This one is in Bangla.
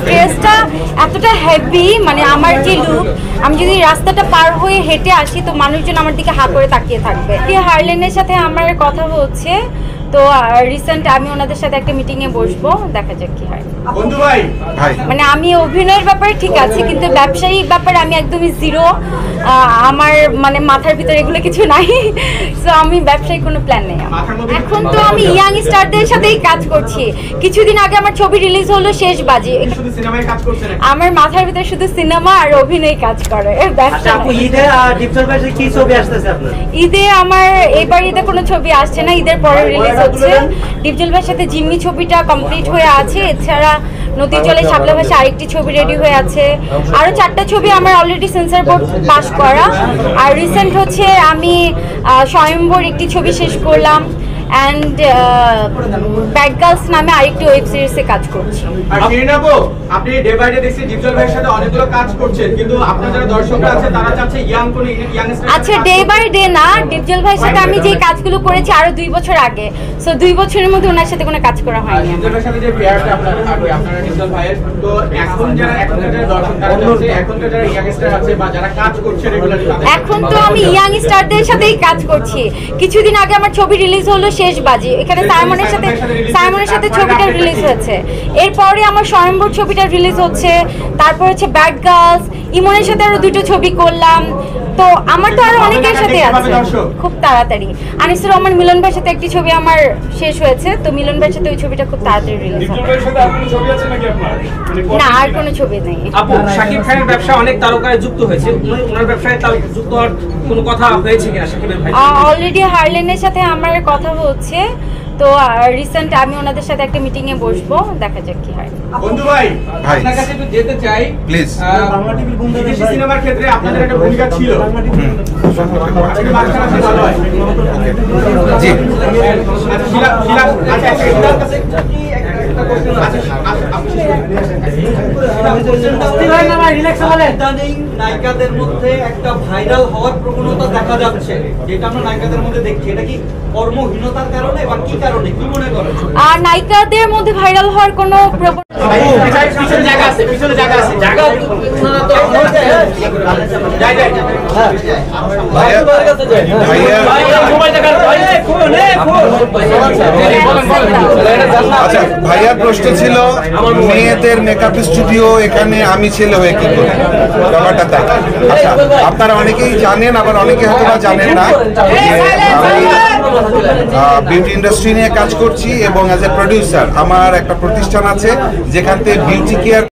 ড্রেসটা এতটা হেভি, মানে আমার যে লুক, আমি যদি রাস্তাটা পার হয়ে হেঁটে আসি তো মানুষজন আমার দিকে হা করে তাকিয়ে থাকবে। হারলেনের সাথে আমার কথা হচ্ছে, তো রিসেন্ট আমি ওনাদের সাথে একটা মিটিংয়ে বসবো, দেখা যাক কি হয়। মানে আমি অভিনয়ের ব্যাপারে ঠিক আছে, কিন্তু ব্যবসায়িক ব্যাপারে আমি একদমই জিরো। আমার মানে মাথার ভিতরে এগুলো কিছু নাই, সো আমি ব্যবসায়িক কোনো প্ল্যান নেই। এখন তো আমি ইয়াং স্টারদের সাথেই কাজ করছি। কিছুদিন আগে আমার ছবি রিলিজ হলো শেষ বাজি। আমার মাথার ভিতরে শুধু সিনেমা আর অভিনয় কাজ করে। ঈদে আমার এবার ঈদে কোনো ছবি আসছে না, ঈদের পরে রিলিজ হচ্ছে। ডিপজল ভাইয়ের সাথে জিম্মি ছবিটা কমপ্লিট হয়ে আছে, এছাড়া নদীর জলে শাপলা ভাষা আরেকটি ছবি রেডি হয়ে আছে। আরো 4টা ছবি আমার অলরেডি সেন্সর বোর্ড পাস করা। আর রিসেন্ট হচ্ছে আমি স্বয়ম্বর একটি ছবি শেষ করলাম, অ্যান্ড ব্যাড গার্লস নামে আরেকটি ওয়েব সিরিজে কাজ করছি। আপনি ডে বাই ডে দেখছি ডিপজল ভাইয়ের সাথে অনেকগুলো কাজ করছেন, কিন্তু আপনার যারা দর্শকরা আছে তারা চাচ্ছে ইয়াংস্টার। আচ্ছা, ডে বাই ডে না, ডিপজল ভাইয়ের সাথে আমি যে কাজগুলো করেছি আরো 2 বছর আগে, সো 2 বছরের মধ্যে ওনার সাথে কোনো কাজ করা হয়নি। ডিপজল ভাইয়ের সাথে যে পেয়ারটা আপনারা ডিপজল ভাইয়ের, তো এখনকার যারা দর্শক তারা চাচ্ছে এখনকার যারা ইয়াংস্টার আছে বা যারা কাজ করছে রেগুলারলি, এখন তো আমি ইয়াং স্টারদের সাথেই কাজ করছি। কিছুদিন আগে আমার ছবি রিলিজ হলো শেষ বাজি, এখানে সাইমনের সাথে ছবিটা রিলিজ হয়েছে। এরপরে আমার স্বয়ম্বর ছবিটা রিলিজ হচ্ছে, তারপর হচ্ছে ব্যাড গার্লস, ইমনের সাথে আরো 2টো ছবি করলাম। তো আমার তো আরো অনেকের সাথে আছে খুব তাড়াতাড়ি। আনিসুর রহমান মিলন ভাইয়ের সাথে একটি ছবি আমার শেষ হয়েছে, তো মিলন ভাইয়ের সাথে ওই ছবিটা খুব তাড়াতাড়ি রিলিজ হবে। না, আর কোনো ছবি নেই। আপু, শাকিব খানের ব্যবসা অনেক তারকায় যুক্ত হয়েছে, ওনার ব্যবসায় যুক্ত হওয়ার কোনো কথা হয়েছে কিনা শাকিবের ভাই? অলরেডি হারলেনের সাথে আমার কথা হচ্ছে, তো রিসেন্ট আমি ওনাদের সাথে একটা মিটিংয়ে বসবো, দেখা যাক কি হয়। বন্ধু ভাই, আপনার কাছে একটু যেতে চাই প্লিজ। বিদেশি সিনেমার ক্ষেত্রে আপনাদের একটা ভূমিকা ছিল, আজকে মাঝখানে আসলে ভালো হয়। জি, নায়িকাদের মধ্যে একটা ভাইরাল হওয়ার প্রবণতা দেখা যাচ্ছে, যেটা আমরা নায়িকাদের মধ্যে দেখছি, এটা কি কর্মহীনতার কারণে বা কি কারণে, কি মনে করেন? আর নায়িকাদের মধ্যে ভাইরাল হওয়ার কোনো জায়গা আছে, পিছনে জায়গা আছে, জায়গা আচ্ছা, ভাইয়ার প্রশ্ন ছিল মেয়েদের মেকআপ স্টুডিও এখানে আমি ছেলে হয়ে কি করি, ব্যাপারটা তাই। আচ্ছা, আপনারা অনেকেই জানেন, আবার অনেকে হয়তো বা জানেন না যে আমি বিউটি ইন্ডাস্ট্রি নিয়ে কাজ করছি, এবং অ্যাজ এ প্রডিউসার আমার একটা প্রতিষ্ঠান আছে যেখান থেকে বিউটি কেয়ার